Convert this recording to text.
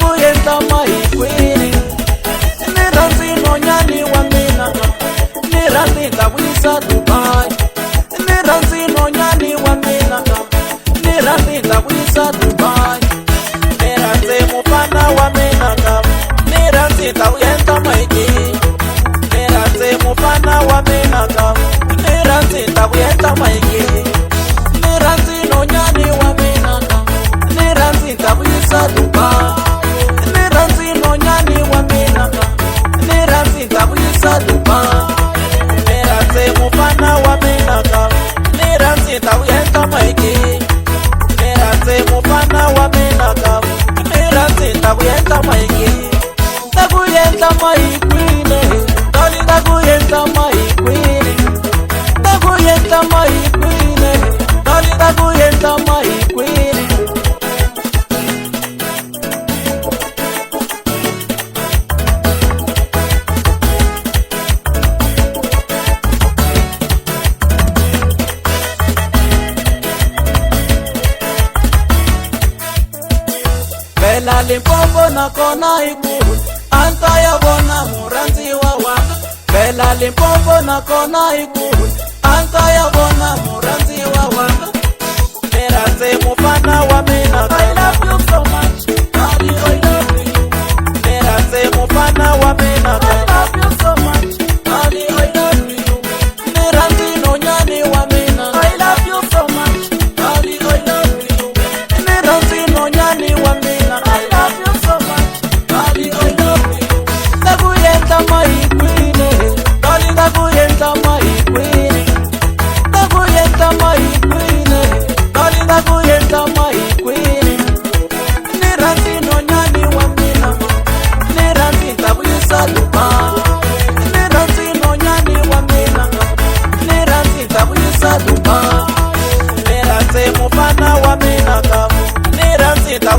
kuyenda mahikwini. Ni rhandzi nonyani wa mina, ni rhandzi ta vuyisa Dubai. Ni rhandzi nonyani wa mina, ni rhandzi ta vuyisa Dubai. Ni rhandzi mufana wa mina, ni rhandzi ta kuyenda mahikwini. Ni rhandzi mufana wa mina, ni rhandzi ta kuyenda mahikwini. Ni rhandzi nonyani wa mina, ni rhandzi ta vuyisa Dubai. Ni rhandzi nonyani wa mina, ni rhandzi ta vuyisa Dubai. Ni rhandzi mufana wa mina, ni rhandzi ta kuyenda mahikwini. Ni rhandzi mufana wa mina, ni rhandzi ta kuyenda mahikwini. Ta kuyenda mahikwini, doli ta kuyenda mahikwini. Ta kuyenda mahikwini, doli ta kuyenda mahikwini. Bela Limpopo na kona ikulu, anta ya bona murandzi wa wanga. Bela Limpopo na kona ikulu, anta ya bona murandzi wa wanga. Ni rhandzi mufana wa mina, I love you so much, Daddy, I love you. Ni rhandzi mufana wa mina, I love you so much, Daddy, I love you. Ni rhandzi nonyani wa mina, I love you so much, Daddy, I love you. Ni rhandzi nonyani wa mina, I love you so much, Daddy, I love you. Ta kuyenda mahikwini, doli ta kuyenda mahikwini. Ta kuyenda mahikwini, doli ta kuyenda mahikwini. Ni rhandzi nonyani wa mina, ni rhandzi ta vuyisa Dubai. Ni rhandzi nonyani wa mina, ni rhandzi ta vuyisa Dubai. Ni rhandzi mufana wa mina, ni rhandzi ta